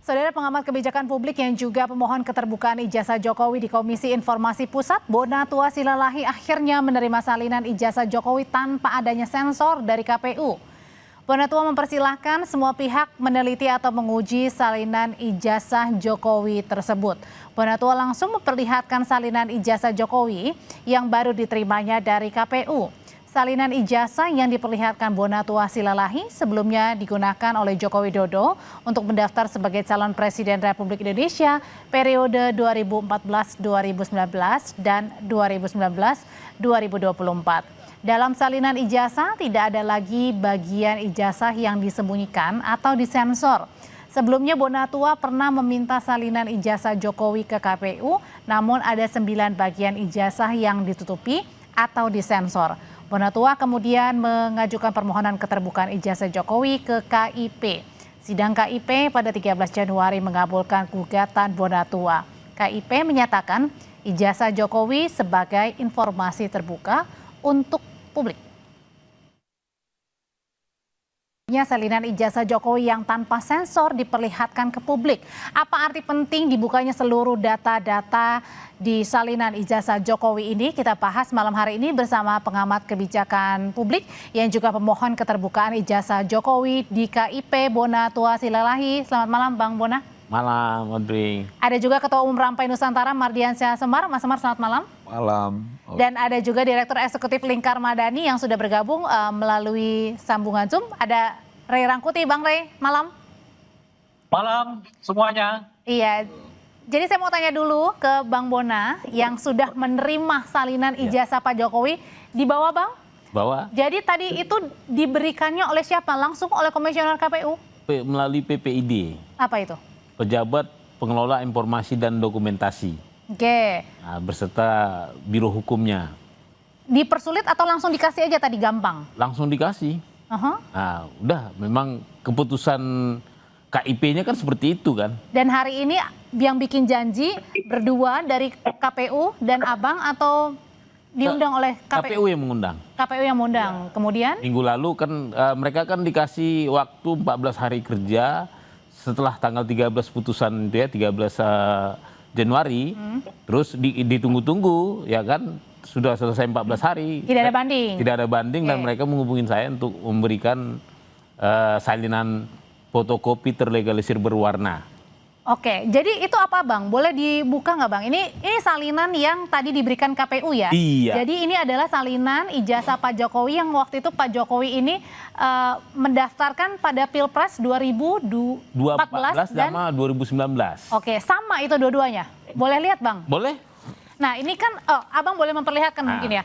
Saudara pengamat kebijakan publik yang juga pemohon keterbukaan ijazah Jokowi di Komisi Informasi Pusat, Bonatua Silalahi akhirnya menerima salinan ijazah Jokowi tanpa adanya sensor dari KPU. Bonatua mempersilahkan semua pihak meneliti atau menguji salinan ijazah Jokowi tersebut. Bonatua langsung memperlihatkan salinan ijazah Jokowi yang baru diterimanya dari KPU. Salinan ijazah yang diperlihatkan Bonatua Silalahi sebelumnya digunakan oleh Joko Widodo untuk mendaftar sebagai calon Presiden Republik Indonesia periode 2014-2019 dan 2019-2024. Dalam salinan ijazah tidak ada lagi bagian ijazah yang disembunyikan atau disensor. Sebelumnya Bonatua pernah meminta salinan ijazah Jokowi ke KPU, namun ada 9 bagian ijazah yang ditutupi atau disensor. Bonatua kemudian mengajukan permohonan keterbukaan ijazah Jokowi ke KIP. Sidang KIP pada 13 Januari mengabulkan gugatan Bonatua. KIP menyatakan ijazah Jokowi sebagai informasi terbuka untuk publik. Salinan ijazah Jokowi yang tanpa sensor diperlihatkan ke publik. Apa arti penting dibukanya seluruh data-data di salinan ijazah Jokowi ini? Kita bahas malam hari ini bersama pengamat kebijakan publik yang juga pemohon keterbukaan ijazah Jokowi di KIP, Bonatua Silalahi. Selamat malam Bang Bona. Malam, Audrey. Ada juga Ketua Umum Rampai Nusantara Mardiansyah Semar. Mas Semar, selamat malam. Malam. Dan ada juga Direktur Eksekutif Lingkar Madani yang sudah bergabung melalui sambungan Zoom. Ada Ray Rangkuti. Bang Ray, malam. Malam semuanya. Iya, jadi saya mau tanya dulu ke Bang Bona yang sudah menerima salinan ijazah Pak Jokowi. Dibawa Bang? Bawa. Jadi tadi itu diberikannya oleh siapa? Langsung oleh Komisioner KPU? Melalui PPID. Apa itu? Pejabat Pengelola Informasi dan Dokumentasi. Oke. Nah, beserta Biro Hukumnya. Dipersulit atau langsung dikasih aja tadi gampang? Langsung dikasih. Nah, udah memang keputusan KIP-nya kan seperti itu kan. Dan hari ini yang bikin janji berdua dari KPU dan Abang atau diundang oleh KPU? KPU yang mengundang. KPU yang mengundang. Kemudian? Minggu lalu kan mereka kan dikasih waktu 14 hari kerja setelah tanggal 13 putusan dia 13 Januari. Terus ditunggu-tunggu ya kan. Sudah selesai 14 hari. Tidak ada banding. Tidak ada banding dan mereka menghubungi saya untuk memberikan salinan fotokopi terlegalisir berwarna. Oke, jadi itu apa Bang? Boleh dibuka nggak Bang? Ini salinan yang tadi diberikan KPU ya? Iya. Jadi ini adalah salinan ijazah Pak Jokowi yang waktu itu Pak Jokowi ini mendaftarkan pada Pilpres 2014 dan 2019. Oke, sama itu dua-duanya. Boleh lihat Bang? Boleh? Nah ini kan, Abang boleh memperlihatkan mungkin ya?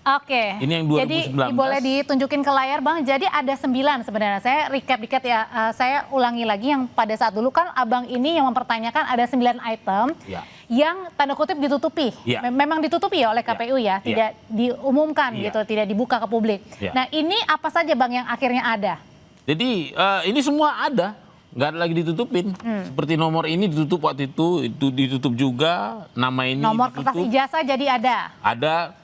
Oke, ini yang 2019. Jadi boleh ditunjukin ke layar Bang, jadi ada 9 sebenarnya. Saya recap dikit ya, saya ulangi lagi yang pada saat dulu kan Abang ini yang mempertanyakan ada 9 item yang tanda kutip ditutupi. Memang ditutupi ya oleh KPU ya, tidak diumumkan gitu, tidak dibuka ke publik. Nah ini apa saja Bang yang akhirnya ada? Jadi ini semua ada. Nggak ada lagi ditutupin. Seperti nomor ini ditutup waktu itu ditutup juga. Nama ini nomor ditutup. Kertas ijazah jadi ada? Ada.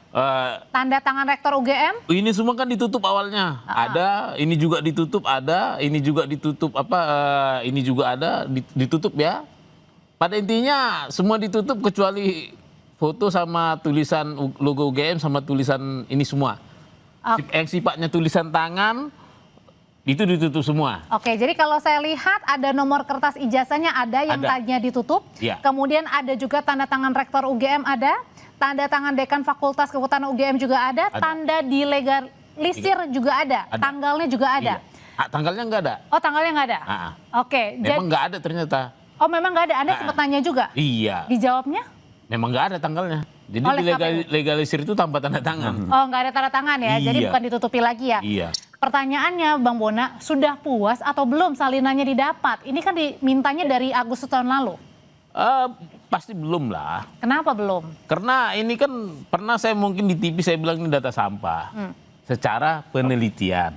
Tanda tangan rektor UGM? Ini semua kan ditutup awalnya. Ada, ini juga ditutup ada, ini juga ditutup ini juga ada, ditutup ya. Pada intinya semua ditutup kecuali foto sama tulisan logo UGM sama tulisan ini semua. Yang sifatnya tulisan tangan, itu ditutup semua. Oke, jadi kalau saya lihat ada nomor kertas ijazahnya ada yang tadinya ditutup. Kemudian ada juga tanda tangan rektor UGM ada, tanda tangan dekan Fakultas Kehutanan UGM juga ada, tanda dilegalisir juga ada, tanggalnya juga ada. Tanggalnya nggak ada. Oh, tanggalnya nggak ada. Oke. Memang nggak ada ternyata. Oh, memang nggak ada. Anda sempat tanya juga. Iya. Dijawabnya? Memang nggak ada tanggalnya. Jadi legalisir itu tanpa tanda tangan. Oh, nggak ada tanda tangan ya. Jadi bukan ditutupi lagi ya. Iya. Pertanyaannya Bang Bona, sudah puas atau belum salinannya didapat? Ini kan dimintanya dari Agustus tahun lalu. Pasti belum lah. Kenapa belum? Karena ini kan pernah saya mungkin di TV saya bilang ini data sampah. Secara penelitian.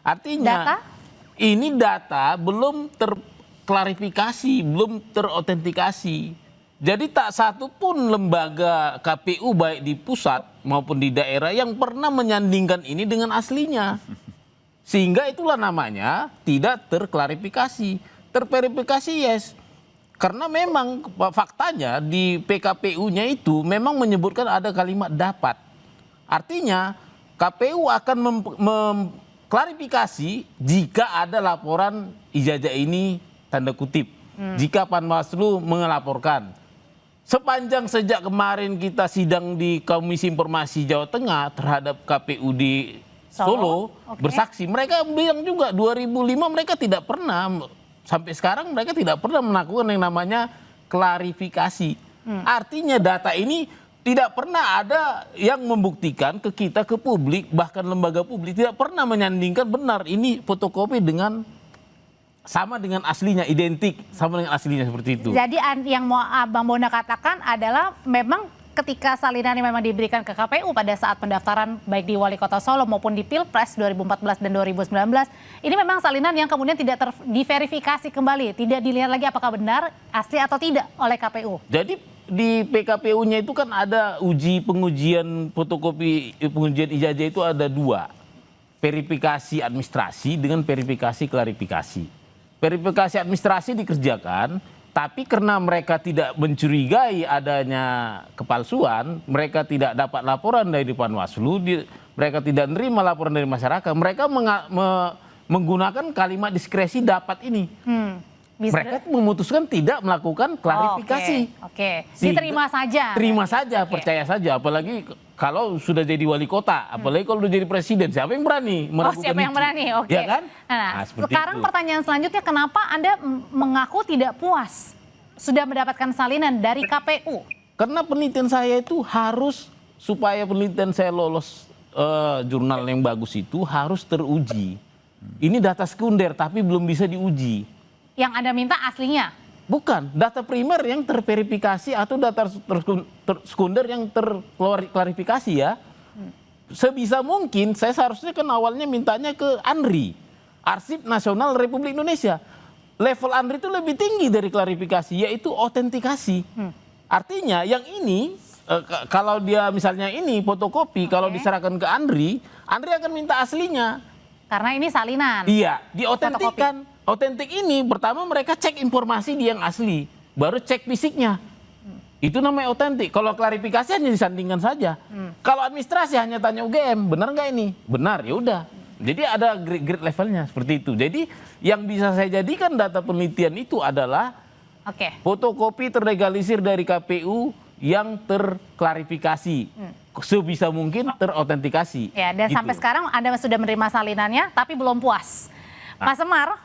Artinya ini data belum terklarifikasi, belum terautentikasi. Jadi tak satu pun lembaga KPU baik di pusat maupun di daerah yang pernah menyandingkan ini dengan aslinya. Sehingga itulah namanya tidak terklarifikasi. terverifikasi yes. Karena memang faktanya di PKPU-nya itu memang menyebutkan ada kalimat dapat. Artinya KPU akan mengklarifikasi jika ada laporan ijazah ini tanda kutip. Jika Panwaslu melaporkan. Sepanjang sejak kemarin kita sidang di Komisi Informasi Jawa Tengah terhadap KPU di Solo bersaksi, mereka bilang juga 2005 mereka tidak pernah, sampai sekarang mereka tidak pernah melakukan yang namanya klarifikasi. Artinya data ini tidak pernah ada yang membuktikan ke kita, ke publik, bahkan lembaga publik tidak pernah menyandingkan benar ini fotokopi dengan sama dengan aslinya, identik sama dengan aslinya seperti itu. Jadi yang mau Bang Bona katakan adalah memang ketika salinan ini memang diberikan ke KPU pada saat pendaftaran baik di Wali Kota Solo maupun di Pilpres 2014 dan 2019, ini memang salinan yang kemudian tidak diverifikasi kembali, tidak dilihat lagi apakah benar, asli atau tidak oleh KPU. Jadi di PKPU-nya itu kan ada pengujian fotokopi, pengujian ijazah itu ada dua. Verifikasi administrasi dengan verifikasi klarifikasi. Verifikasi administrasi dikerjakan, tapi karena mereka tidak mencurigai adanya kepalsuan, mereka tidak dapat laporan dari Panwaslu, mereka tidak menerima laporan dari masyarakat, mereka menggunakan kalimat diskresi dapat ini. Mereka memutuskan tidak melakukan klarifikasi. Oke. Diterima saja. Terima saja, percaya saja. Apalagi kalau sudah jadi wali kota, apalagi kalau sudah jadi presiden, siapa yang berani melakukan itu? Siapa yang berani? Oke. Ya kan? Nah, sekarang itu. Pertanyaan selanjutnya, kenapa Anda mengaku tidak puas sudah mendapatkan salinan dari KPU? Karena penelitian saya itu harus, supaya penelitian saya lolos jurnal yang bagus itu harus teruji. Ini data sekunder tapi belum bisa diuji. Yang Anda minta aslinya? Bukan, data primer yang terverifikasi atau data sekunder yang terklarifikasi ya. Sebisa mungkin saya seharusnya kan awalnya mintanya ke ANRI, Arsip Nasional Republik Indonesia. Level ANRI itu lebih tinggi dari klarifikasi, yaitu autentikasi. Artinya yang ini, kalau dia misalnya ini fotokopi, kalau diserahkan ke ANRI, ANRI akan minta aslinya. Karena ini salinan. Iya, diautentikkan. Otentik ini pertama mereka cek informasi dia yang asli, baru cek fisiknya. Itu namanya otentik. Kalau klarifikasi hanya disandingkan saja. Kalau administrasi hanya tanya UGM, benar nggak ini? Benar, ya udah. Jadi ada grade levelnya seperti itu. Jadi yang bisa saya jadikan data penelitian itu adalah fotokopi terlegalisir dari KPU yang terklarifikasi. Sebisa mungkin terautentikasi. Ya, dan gitu. sampai sekarang Anda sudah menerima salinannya tapi belum puas. Mas Semar,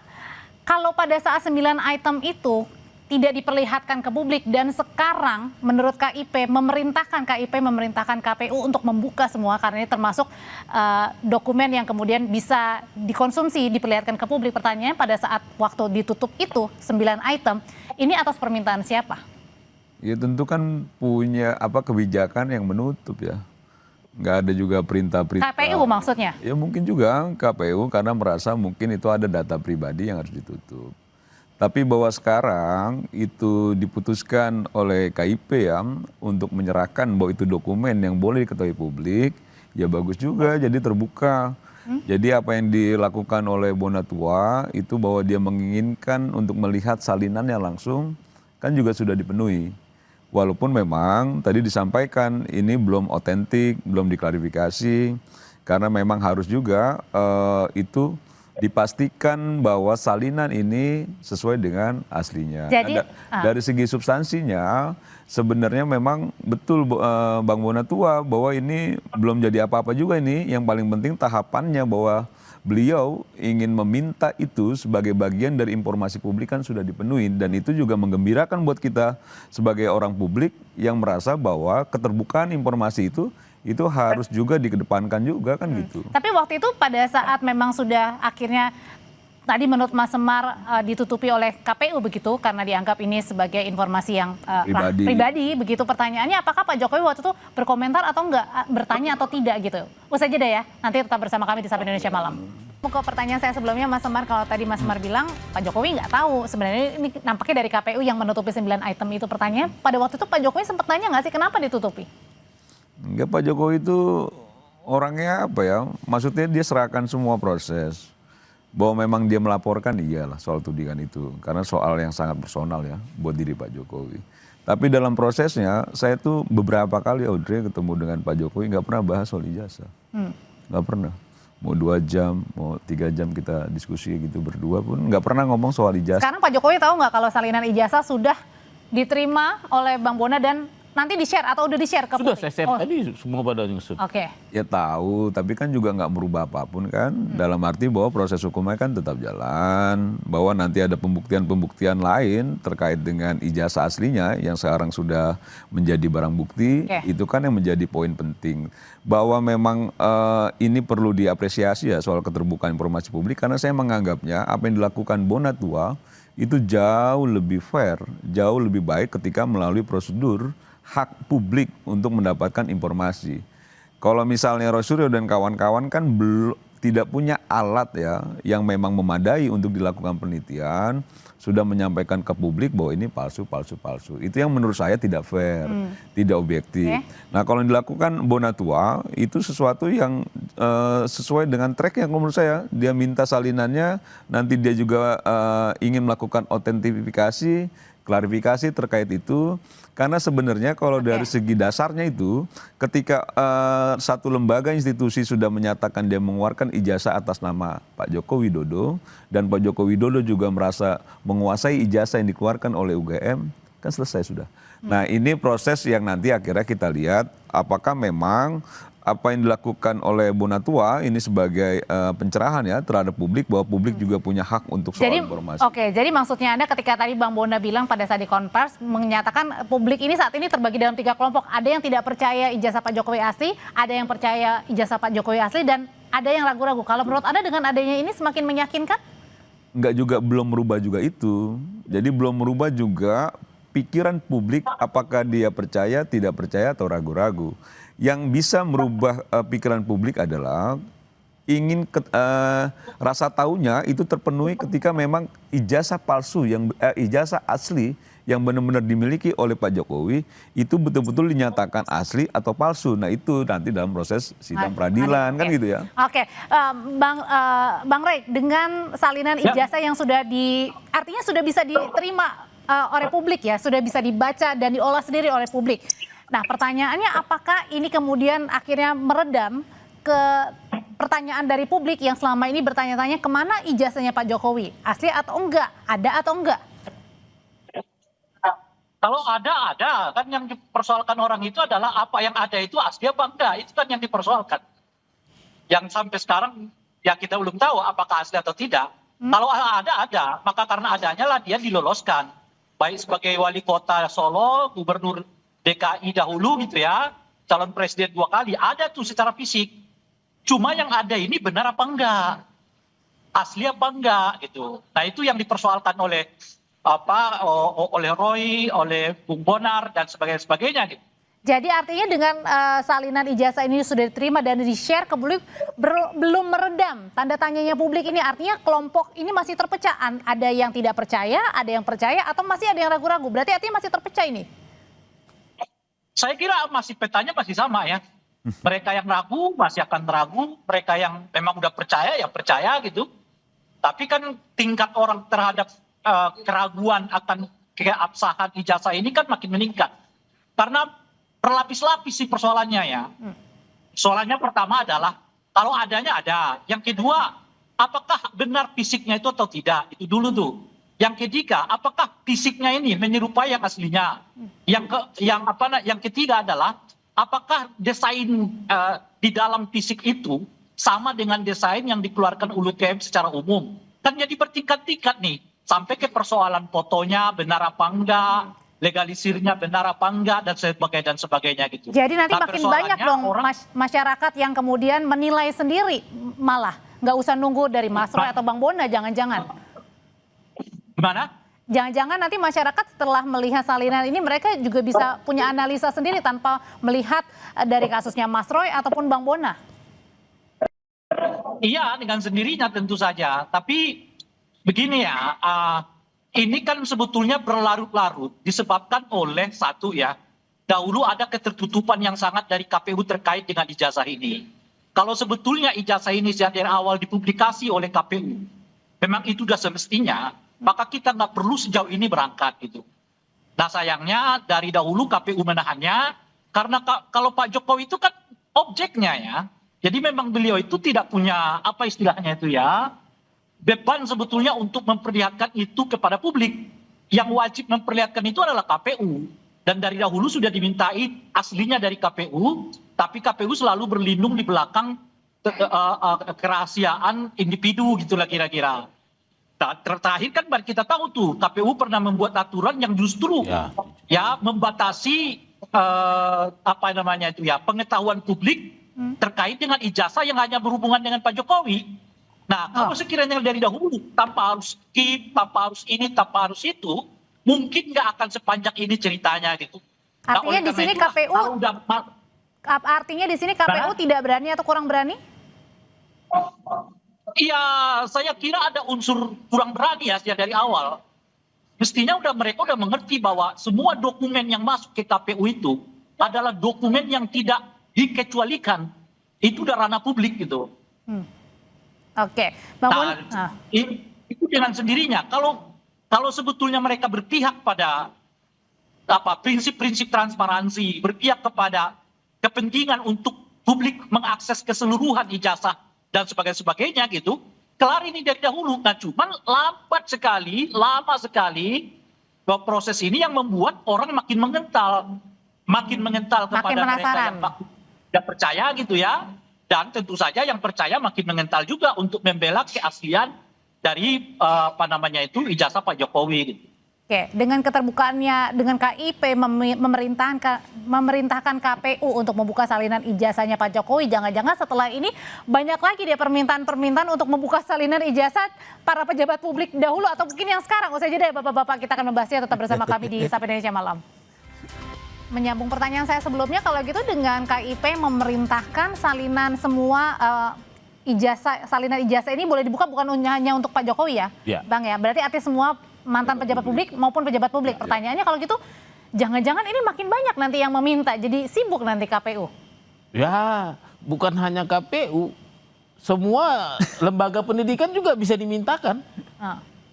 kalau pada saat 9 item itu tidak diperlihatkan ke publik dan sekarang menurut KIP memerintahkan KPU untuk membuka semua karena ini termasuk dokumen yang kemudian bisa dikonsumsi, diperlihatkan ke publik. Pertanyaannya pada saat waktu ditutup itu 9 item, ini atas permintaan siapa? Ya tentu kan punya kebijakan yang menutup ya. Nggak ada juga perintah-perintah. KPU maksudnya? Ya mungkin juga KPU karena merasa mungkin itu ada data pribadi yang harus ditutup. Tapi bahwa sekarang itu diputuskan oleh KIP ya untuk menyerahkan bahwa itu dokumen yang boleh diketahui publik, ya bagus juga jadi terbuka. Jadi apa yang dilakukan oleh Bonatua itu bahwa dia menginginkan untuk melihat salinannya langsung kan juga sudah dipenuhi. Walaupun memang tadi disampaikan ini belum otentik, belum diklarifikasi, karena memang harus juga itu dipastikan bahwa salinan ini sesuai dengan aslinya. Jadi, dari segi substansinya sebenarnya memang betul Bang Bonatua bahwa ini belum jadi apa-apa juga ini. Yang paling penting tahapannya bahwa beliau ingin meminta itu sebagai bagian dari informasi publik kan sudah dipenuhi dan itu juga menggembirakan buat kita sebagai orang publik yang merasa bahwa keterbukaan informasi itu harus juga dikedepankan juga kan gitu. Tapi waktu itu pada saat memang sudah akhirnya tadi menurut Mas Semar ditutupi oleh KPU begitu karena dianggap ini sebagai informasi yang pribadi begitu. Pertanyaannya apakah Pak Jokowi waktu itu berkomentar atau enggak, bertanya atau tidak gitu. Usai jeda ya, nanti tetap bersama kami di Sapa Indonesia Malam. Ke pertanyaan saya sebelumnya Mas Semar, kalau tadi Mas Semar bilang Pak Jokowi nggak tahu sebenarnya ini nampaknya dari KPU yang menutupi 9 item itu. Pertanyaannya pada waktu itu Pak Jokowi sempat tanya nggak sih kenapa ditutupi? Enggak, Pak Jokowi itu orangnya apa ya, maksudnya dia serahkan semua proses. Bahwa memang dia melaporkan, iyalah soal tudingan itu. Karena soal yang sangat personal ya buat diri Pak Jokowi. Tapi dalam prosesnya, saya tuh beberapa kali Audrey ketemu dengan Pak Jokowi nggak pernah bahas soal ijazah. Nggak pernah. Mau 2 jam, mau 3 jam kita diskusi gitu berdua pun nggak pernah ngomong soal ijazah. Sekarang Pak Jokowi tahu nggak kalau salinan ijazah sudah diterima oleh Bang Bona dan nanti di-share atau udah di-share ke Sudah publik? saya share tadi semua pada nyusut. Oke. Ya tahu, tapi kan juga nggak merubah apapun kan. Dalam arti bahwa proses hukumnya kan tetap jalan. Bahwa nanti ada pembuktian-pembuktian lain terkait dengan ijazah aslinya yang sekarang sudah menjadi barang bukti. Oke. Itu kan yang menjadi poin penting. Bahwa memang ini perlu diapresiasi ya soal keterbukaan informasi publik. Karena saya menganggapnya apa yang dilakukan Bona Tua itu jauh lebih fair, jauh lebih baik ketika melalui prosedur hak publik untuk mendapatkan informasi. Kalau misalnya Roy Suryo dan kawan-kawan kan tidak punya alat ya yang memang memadai untuk dilakukan penelitian, sudah menyampaikan ke publik bahwa ini palsu. Itu yang menurut saya tidak fair, tidak objektif. Nah kalau yang dilakukan Bona Tua itu sesuatu yang sesuai dengan track yang menurut saya. Dia minta salinannya, nanti dia juga ingin melakukan autentifikasi, klarifikasi terkait itu. Karena sebenarnya kalau dari segi dasarnya itu, ketika satu lembaga institusi sudah menyatakan dia mengeluarkan ijazah atas nama Pak Joko Widodo, dan Pak Joko Widodo juga merasa menguasai ijazah yang dikeluarkan oleh UGM, kan selesai sudah. Nah ini proses yang nanti akhirnya kita lihat apakah memang apa yang dilakukan oleh Bona Tua ini sebagai pencerahan ya terhadap publik, bahwa publik juga punya hak untuk soal informasi. Oke, jadi maksudnya Anda ketika tadi Bang Bona bilang pada saat di konvers menyatakan publik ini saat ini terbagi dalam 3 kelompok. Ada yang tidak percaya ijazah Pak Jokowi asli, ada yang percaya ijazah Pak Jokowi asli, dan ada yang ragu-ragu. Kalau menurut Anda dengan adanya ini semakin meyakinkan? Enggak juga, belum merubah juga itu. Jadi belum merubah juga pikiran publik apakah dia percaya, tidak percaya atau ragu-ragu. Yang bisa merubah pikiran publik adalah ingin rasa taunya itu terpenuhi ketika memang ijazah palsu yang ijazah asli yang benar-benar dimiliki oleh Pak Jokowi itu betul-betul dinyatakan asli atau palsu. Nah itu nanti dalam proses sidang peradilan kan gitu ya. Oke, Bang Rey, dengan salinan ijazah yang sudah artinya sudah bisa diterima oleh publik ya, sudah bisa dibaca dan diolah sendiri oleh publik. Nah pertanyaannya apakah ini kemudian akhirnya meredam ke pertanyaan dari publik yang selama ini bertanya-tanya kemana ijazahnya Pak Jokowi, asli atau enggak, ada atau enggak? Kalau ada kan yang dipersoalkan orang itu adalah apa yang ada itu asli apa enggak, itu kan yang dipersoalkan. Yang sampai sekarang ya kita belum tahu apakah asli atau tidak. Kalau ada, maka karena adanya lah dia diloloskan. Baik sebagai wali kota Solo, gubernur DKI dahulu gitu ya, calon presiden 2 kali, ada tuh secara fisik. Cuma yang ada ini benar apa enggak, asli apa enggak gitu. Nah itu yang dipersoalkan oleh oleh Roy, oleh Bung Bonar dan sebagainya gitu. Jadi artinya dengan salinan ijazah ini sudah diterima dan di-share ke publik belum meredam tanda tanyanya publik ini, artinya kelompok ini masih terpecah. Ada yang tidak percaya, ada yang percaya, atau masih ada yang ragu-ragu. Berarti artinya masih terpecah ini. Saya kira petanya masih sama ya. Mereka yang ragu masih akan ragu, mereka yang memang udah percaya ya percaya gitu. Tapi kan tingkat orang terhadap keraguan akan keabsahan ijazah ini kan makin meningkat. Karena berlapis-lapis sih persoalannya ya. Soalnya pertama adalah kalau adanya ada. Yang kedua, apakah benar fisiknya itu atau tidak? Itu dulu tuh. Yang ketiga, apakah fisiknya ini menyerupai yang aslinya? Yang ketiga adalah apakah desain di dalam fisik itu sama dengan desain yang dikeluarkan UGM secara umum? Kan jadi bertingkat-tingkat nih, sampai ke persoalan fotonya benar apa enggak, legalisirnya benar apa enggak, dan sebagainya gitu. Jadi nanti makin banyak dong masyarakat yang kemudian menilai sendiri, malah nggak usah nunggu dari Mas Roy atau Bang Bona, jangan-jangan. Gimana? Jangan-jangan nanti masyarakat setelah melihat salinan ini mereka juga bisa punya analisa sendiri tanpa melihat dari kasusnya Mas Roy ataupun Bang Bona. Iya, dengan sendirinya tentu saja. Tapi begini ya, ini kan sebetulnya berlarut-larut disebabkan oleh satu ya, dahulu ada ketertutupan yang sangat dari KPU terkait dengan ijazah ini. Kalau sebetulnya ijazah ini sejak dari awal dipublikasi oleh KPU, memang itu sudah semestinya, maka kita nggak perlu sejauh ini berangkat gitu. Nah sayangnya dari dahulu KPU menahannya, karena kalau Pak Jokowi itu kan objeknya ya, jadi memang beliau itu tidak punya apa istilahnya itu ya, beban sebetulnya untuk memperlihatkan itu kepada publik. Yang wajib memperlihatkan itu adalah KPU. Dan dari dahulu sudah dimintai aslinya dari KPU, tapi KPU selalu berlindung di belakang kerahasiaan individu gitulah kira-kira. Nah, terakhir kan kita tahu tuh KPU pernah membuat aturan yang justru ya membatasi apa namanya itu ya pengetahuan publik terkait dengan ijazah yang hanya berhubungan dengan Pak Jokowi. Nah, kalau sekiranya dari dahulu tanpa harus skip, tanpa harus ini, tanpa harus itu, mungkin nggak akan sepanjang ini ceritanya gitu. Artinya di sini KPU artinya di sini KPU tidak berani atau kurang berani? Iya, saya kira ada unsur kurang berani ya dari awal. Mestinya mereka udah mengerti bahwa semua dokumen yang masuk ke KPU itu adalah dokumen yang tidak dikecualikan. Itu udah ranah publik gitu. Oke, Bang itu dengan sendirinya. Kalau sebetulnya mereka berpihak pada prinsip-prinsip transparansi, berpihak kepada kepentingan untuk publik mengakses keseluruhan ijazah dan sebagainya gitu, kelar ini dari dahulu. Nah cuman lama sekali bahwa proses ini yang membuat orang makin mengental kepada mereka yang tidak percaya gitu ya. Dan tentu saja yang percaya makin mengental juga untuk membela keaslian dari ijazah Pak Jokowi gitu. Oke, dengan keterbukaannya, dengan KIP memerintahkan KPU untuk membuka salinan ijazahnya Pak Jokowi, jangan-jangan setelah ini banyak lagi dia permintaan-permintaan untuk membuka salinan ijazah para pejabat publik dahulu atau mungkin yang sekarang. Usai jeda ya Bapak-Bapak, kita akan membahasnya tetap bersama kami di Sapa Indonesia Malam. Menyambung pertanyaan saya sebelumnya, kalau gitu dengan KIP memerintahkan salinan semua salinan ijazah ini boleh dibuka bukan hanya untuk Pak Jokowi ya, Bang ya? Berarti artinya semua mantan pejabat publik maupun pejabat publik. Pertanyaannya kalau gitu, jangan-jangan ini makin banyak nanti yang meminta, jadi sibuk nanti KPU. Ya, bukan hanya KPU, semua lembaga pendidikan juga bisa dimintakan.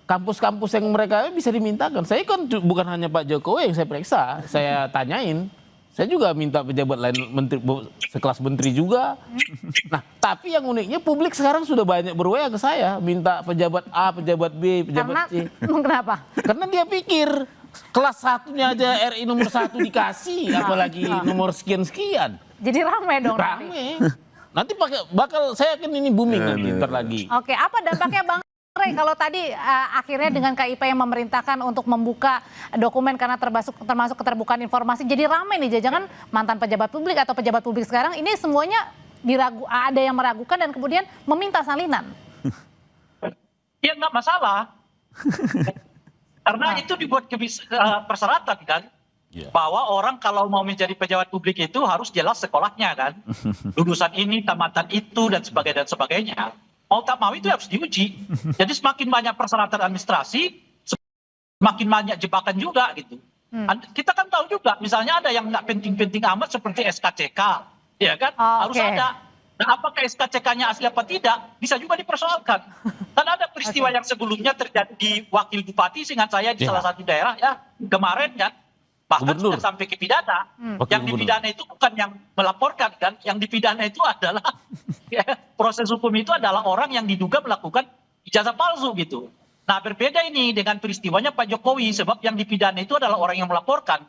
Kampus-kampus yang mereka bisa dimintakan. Saya kan bukan hanya Pak Jokowi yang saya periksa, saya tanyain. Saya juga minta pejabat lain, sekelas menteri juga. Nah, tapi yang uniknya publik sekarang sudah banyak berwaya ke saya, minta pejabat A, pejabat B, pejabat C. Kenapa? Karena dia pikir kelas satunya aja RI nomor 1 dikasih, apalagi nomor sekian-sekian. Jadi ramai dong. Ramai. Nanti bakal saya yakin ini booming nanti ntar lagi. Oke, apa dampaknya Bang Ray kalau tadi akhirnya dengan KIP yang memerintahkan untuk membuka dokumen karena termasuk keterbukaan informasi, jadi ramai nih, jangan mantan pejabat publik atau pejabat publik sekarang ini semuanya ada yang meragukan dan kemudian meminta salinan. Ya nggak masalah, karena itu dibuat persyaratan kan, bahwa orang kalau mau menjadi pejabat publik itu harus jelas sekolahnya kan, lulusan ini, tamatan itu dan sebagainya. Mau tak mau itu harus diuji. Jadi semakin banyak persyaratan administrasi, semakin banyak jebakan juga gitu. Kita kan tahu juga, misalnya ada yang nggak penting-penting amat seperti SKCK, ya kan? Harus ada. Nah, apakah SKCK-nya asli apa tidak? Bisa juga dipersoalkan. Karena ada peristiwa yang sebelumnya terjadi di wakil bupati, seingat saya di salah satu daerah ya kemarin kan. Bahkan sudah sampai ke pidana. Yang dipidana itu bukan yang melaporkan kan, yang dipidana itu adalah proses hukum itu adalah orang yang diduga melakukan ijazah palsu gitu. Nah berbeda ini dengan peristiwanya Pak Jokowi, sebab yang dipidana itu adalah orang yang melaporkan.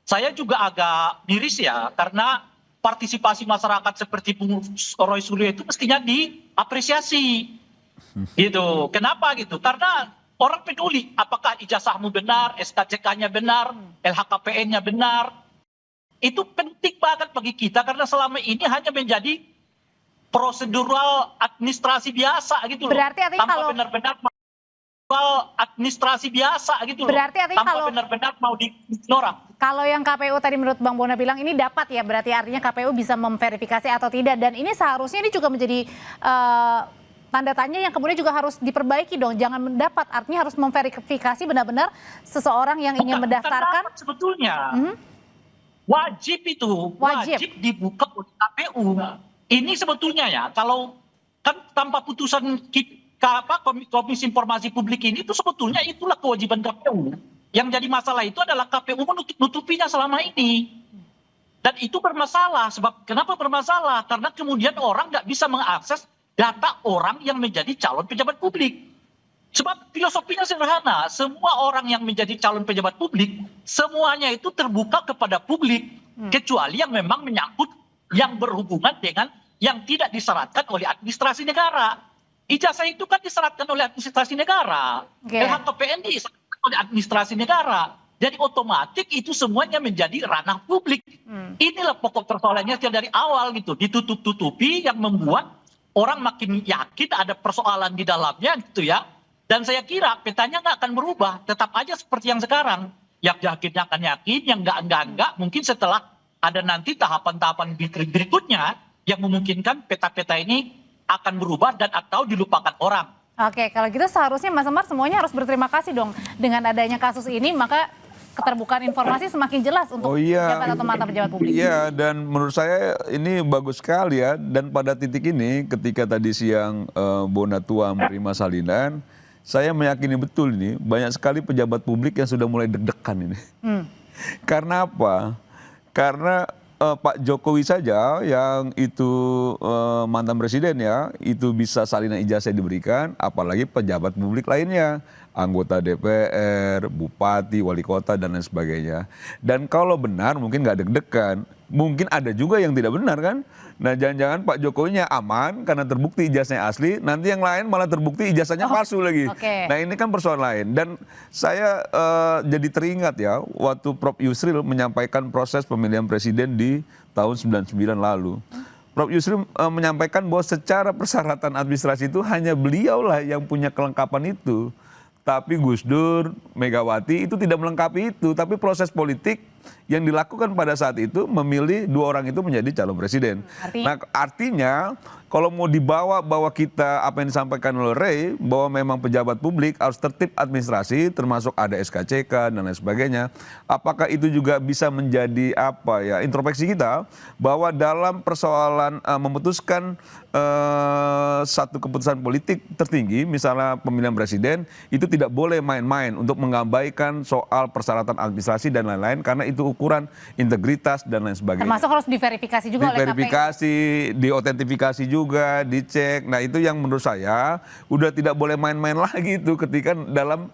Saya juga agak miris ya, karena partisipasi masyarakat seperti Bung Roy Suryo itu mestinya diapresiasi gitu. Kenapa gitu? Karena orang peduli apakah ijazahmu benar, SKCK-nya benar, LHKPN-nya benar. Itu penting banget bagi kita karena selama ini hanya menjadi prosedural administrasi biasa gitu loh. Berarti artinya tanpa kalau benar-benar administrasi biasa gitu loh. Berarti artinya tanpa kalau benar-benar mau diignoran. Kalau yang KPU tadi menurut Bang Bona bilang ini dapat ya, berarti artinya KPU bisa memverifikasi atau tidak, dan ini seharusnya ini juga menjadi tanda tanya yang kemudian juga harus diperbaiki dong. Jangan mendapat, artinya harus memverifikasi benar-benar seseorang yang ingin mendaftarkan. Bukan sebetulnya. Wajib itu, wajib dibuka oleh KPU. Ini sebetulnya ya, kalau kan tanpa putusan Komisi Informasi Publik ini itu sebetulnya itulah kewajiban KPU. Yang jadi masalah itu adalah KPU menutupinya selama ini. Dan itu bermasalah. Sebab kenapa bermasalah? Karena kemudian orang nggak bisa mengakses data orang yang menjadi calon pejabat publik. Sebab filosofinya sederhana. Semua orang yang menjadi calon pejabat publik, semuanya itu terbuka kepada publik. Kecuali yang memang menyangkut yang berhubungan dengan yang tidak disyaratkan oleh administrasi negara. Ijazah itu kan disyaratkan oleh administrasi negara. LHKPN disyaratkan oleh administrasi negara. Jadi otomatis itu semuanya menjadi ranah publik. Inilah pokok persoalannya dari awal gitu. Ditutup-tutupi yang membuat orang makin yakin ada persoalan di dalamnya gitu ya. Dan saya kira petanya nggak akan berubah. Tetap aja seperti yang sekarang. Yang yakin akan yakin, yang enggak. Mungkin setelah ada nanti tahapan-tahapan berikutnya yang memungkinkan peta-peta ini akan berubah dan atau dilupakan orang. Oke, kalau gitu seharusnya Mas Semar semuanya harus berterima kasih dong. Dengan adanya kasus ini maka keterbukaan informasi semakin jelas untuk pejabat atau mantan pejabat publik. Iya, dan menurut saya ini bagus sekali ya. Dan pada titik ini ketika tadi siang Bonatua menerima salinan, saya meyakini betul ini banyak sekali pejabat publik yang sudah mulai deg-degan ini. Karena apa? Karena Pak Jokowi saja yang itu mantan presiden ya, itu bisa salinan ijazah diberikan, apalagi pejabat publik lainnya, anggota DPR, bupati, wali kota, dan lain sebagainya. Dan kalau benar mungkin nggak deg-degan, mungkin ada juga yang tidak benar kan. Nah jangan-jangan Pak Jokowinya aman karena terbukti ijazahnya asli, nanti yang lain malah terbukti ijazahnya palsu lagi. Nah ini kan persoalan lain. Dan saya jadi teringat ya waktu Prof Yusril menyampaikan proses pemilihan presiden di tahun 99 lalu. Prof Yusril menyampaikan bahwa secara persyaratan administrasi itu hanya beliaulah yang punya kelengkapan itu. Tapi Gus Dur, Megawati itu tidak melengkapi itu. Tapi proses politik yang dilakukan pada saat itu memilih dua orang itu menjadi calon presiden. Nah artinya kalau mau dibawa bahwa kita apa yang disampaikan oleh Ray bahwa memang pejabat publik harus tertib administrasi termasuk ada SKCK dan lain sebagainya. Apakah itu juga bisa menjadi apa ya introspeksi kita bahwa dalam persoalan memutuskan satu keputusan politik tertinggi misalnya pemilihan presiden itu tidak boleh main-main untuk mengabaikan soal persyaratan administrasi dan lain-lain karena itu ukuran integritas dan lain sebagainya. Termasuk harus diverifikasi juga oleh KPU. Diverifikasi, diotentifikasi juga, dicek. Nah itu yang menurut saya udah tidak boleh main-main lagi itu ketika dalam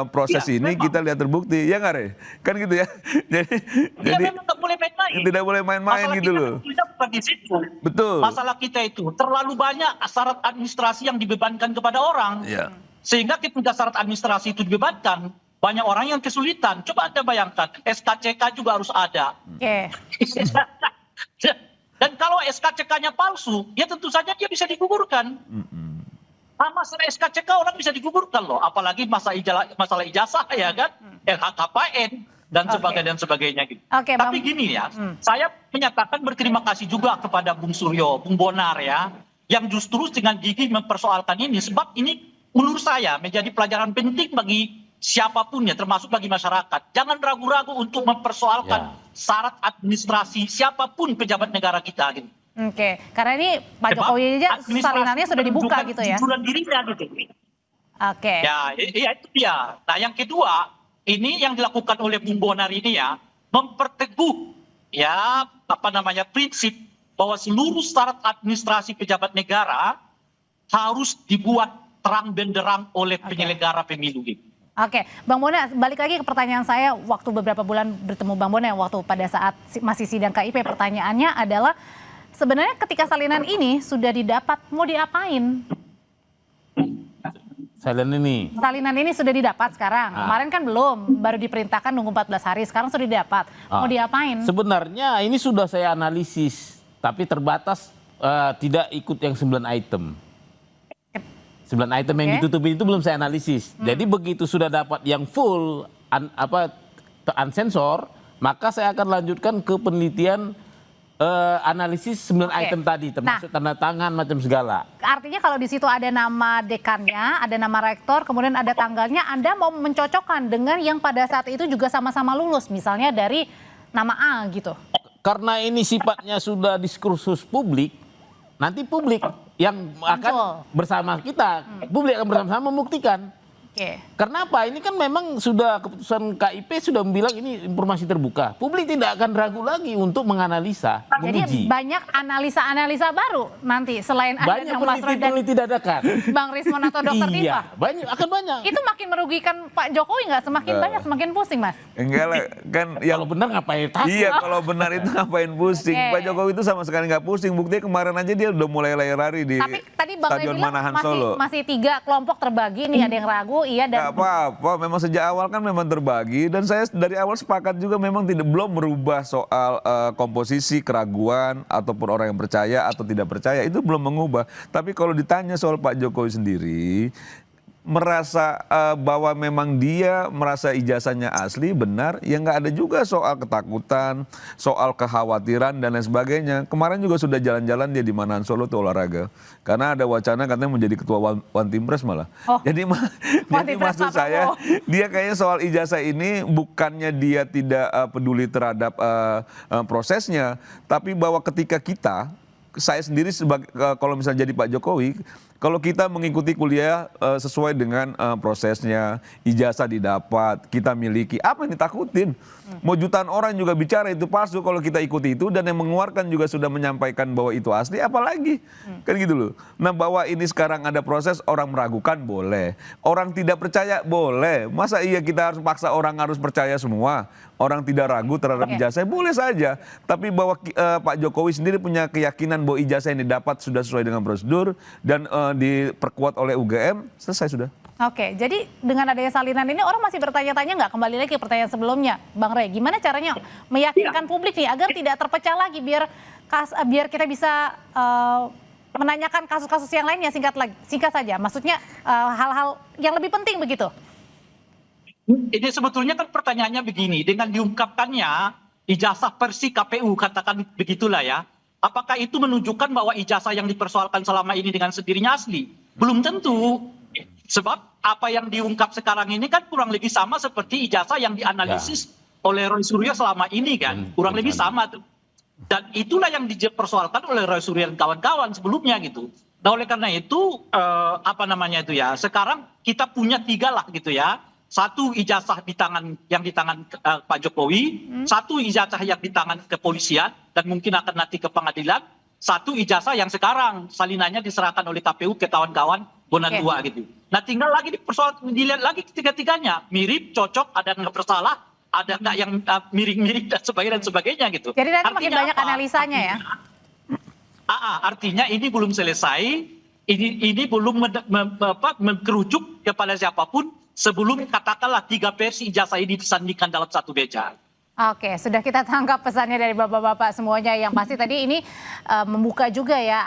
proses ini memang. Kita lihat terbukti. Ya nggak Re? Kan gitu ya. Jadi memang nggak boleh main-main. Tidak boleh main-main gitu loh. Bukan di situ. Betul. Masalah kita itu terlalu banyak syarat administrasi yang dibebankan kepada orang. Sehingga ketika syarat administrasi itu dibebankan, banyak orang yang kesulitan. Coba Anda bayangkan, SKCK juga harus ada. Dan kalau SKCK-nya palsu, ya tentu saja dia bisa digugurkan. Masalah SKCK orang bisa digugurkan loh, apalagi masalah ijazah ya kan, LHKPN dan sebagainya gitu. Tapi gini ya, saya menyatakan berterima kasih juga kepada Bung Suryo, Bung Bonar ya, yang justru dengan gigih mempersoalkan ini, sebab ini menurut saya menjadi pelajaran penting bagi siapapun ya, termasuk bagi masyarakat. Jangan ragu-ragu untuk mempersoalkan syarat administrasi siapapun pejabat negara kita gitu. Karena ini Pak Jokowi aja salinannya sudah dibuka gitu ya. Jujuran dirinya gitu. Ya, itu dia. Nah, yang kedua, ini yang dilakukan oleh Bung Bonar ini ya, memperteguh ya prinsip bahwa seluruh syarat administrasi pejabat negara harus dibuat terang benderang oleh penyelenggara pemilu gitu. Bang Bona, balik lagi ke pertanyaan saya waktu beberapa bulan bertemu Bang Bona waktu pada saat masih sidang KIP, pertanyaannya adalah sebenarnya ketika salinan ini sudah didapat mau diapain? Salinan ini sudah didapat sekarang. Kemarin kan belum, baru diperintahkan nunggu 14 hari, sekarang sudah didapat. Mau diapain? Sebenarnya ini sudah saya analisis, tapi terbatas tidak ikut yang 9 item. 9 item yang ditutupin itu belum saya analisis. Jadi begitu sudah dapat yang full unsensor, maka saya akan lanjutkan ke penelitian analisis 9 item tadi, termasuk tanda tangan macam segala. Artinya kalau di situ ada nama dekannya, ada nama rektor, kemudian ada tanggalnya, Anda mau mencocokkan dengan yang pada saat itu juga sama-sama lulus, misalnya dari nama A gitu. Karena ini sifatnya sudah diskursus publik, nanti publik yang akan bersama kita, publik akan bersama-sama membuktikan. Oke. Kenapa? Ini kan memang sudah keputusan KIP sudah bilang ini informasi terbuka. Publik tidak akan ragu lagi untuk menganalisa, menguji. Jadi banyak analisa-analisa baru nanti selain ada Banyak yang Mas Roy dan peneliti dadakan. Bang Rismon atau Dokter Dipa. Iya, banyak, akan banyak. Itu makin merugikan Pak Jokowi nggak? Semakin banyak, semakin pusing, Mas. Enggak lah, kan yang Kalau benar ngapain takut? iya, kalau benar itu ngapain pusing? Oke. Pak Jokowi itu sama sekali nggak pusing. Buktinya kemarin aja dia udah mulai lari di Tapi tadi Bang Ray Stadion bilang Manahan Solo. masih 3 kelompok terbagi nih, ada yang ragu, iya dan Gak apa-apa, memang sejak awal kan memang terbagi dan saya dari awal sepakat juga memang belum merubah soal komposisi keraguan ataupun orang yang percaya atau tidak percaya itu belum mengubah. Tapi kalau ditanya soal Pak Jokowi sendiri merasa bahwa memang dia merasa ijazahnya asli benar, ya nggak ada juga soal ketakutan, soal kekhawatiran dan lain sebagainya. Kemarin juga sudah jalan-jalan dia di Manahan Solo tuh olahraga, karena ada wacana katanya menjadi ketua One Team Press malah. Oh. Jadi One Team Press maksud Pak saya Prabowo. dia kayaknya soal ijazah ini bukannya dia tidak peduli terhadap prosesnya, tapi bahwa ketika saya sendiri sebagai kalau misalnya jadi Pak Jokowi, kalau kita mengikuti kuliah sesuai dengan prosesnya, ijazah didapat, kita miliki, apa yang ditakutin? Mau jutaan orang juga bicara itu palsu kalau kita ikuti itu dan yang mengeluarkan juga sudah menyampaikan bahwa itu asli, apalagi? Kan gitu loh. Nah, bahwa ini sekarang ada proses orang meragukan boleh, orang tidak percaya boleh. Masa iya kita harus paksa orang harus percaya semua? Orang tidak ragu terhadap ijazah boleh saja. Tapi bahwa Pak Jokowi sendiri punya keyakinan bahwa ijazah yang didapat sudah sesuai dengan prosedur dan diperkuat oleh UGM, selesai sudah. Oke, jadi dengan adanya salinan ini orang masih bertanya-tanya nggak? Kembali lagi ke pertanyaan sebelumnya, Bang Ray, gimana caranya meyakinkan publik nih agar tidak terpecah lagi biar kita bisa menanyakan kasus-kasus yang lainnya singkat saja. Maksudnya hal-hal yang lebih penting begitu. Ini sebetulnya kan pertanyaannya begini, dengan diungkapkannya ijazah versi KPU, katakan begitulah ya, apakah itu menunjukkan bahwa ijazah yang dipersoalkan selama ini dengan sendirinya asli? Belum tentu, sebab apa yang diungkap sekarang ini kan kurang lebih sama seperti ijazah yang dianalisis oleh Roy Suryo selama ini kan, kurang lebih sama tuh. Dan itulah yang dipersoalkan oleh Roy Suryo dan kawan-kawan sebelumnya gitu. Nah oleh karena itu, sekarang kita punya 3 lah gitu ya. Satu ijazah yang di tangan Pak Jokowi, satu ijazah yang di tangan kepolisian dan mungkin akan nanti ke pengadilan, satu ijazah yang sekarang salinannya diserahkan oleh KPU ke kawan-kawan Bona 2 gitu. Nah tinggal lagi dilihat lagi ketiga-tiganya mirip, cocok, ada nggak bersalah, ada nggak yang miring-miring dan sebagainya gitu. Jadi nanti Artinya makin banyak apa? analisanya ya. Artinya ini belum selesai, ini belum mengkerucut kepada siapapun sebelum katakanlah 3 versi ijazah ini disandingkan dalam satu meja. Oke, sudah kita tangkap pesannya dari bapak-bapak semuanya. Yang pasti tadi ini membuka juga ya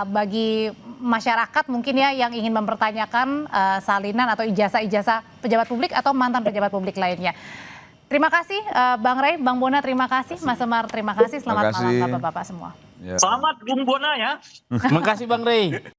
bagi masyarakat mungkin ya yang ingin mempertanyakan salinan atau ijazah-ijazah pejabat publik atau mantan pejabat publik lainnya. Terima kasih Bang Ray, Bang Bona terima kasih, Mas Semar terima kasih. Selamat malam bapak-bapak semua. Ya. Selamat Bung Bona ya. Terima kasih Bang Ray.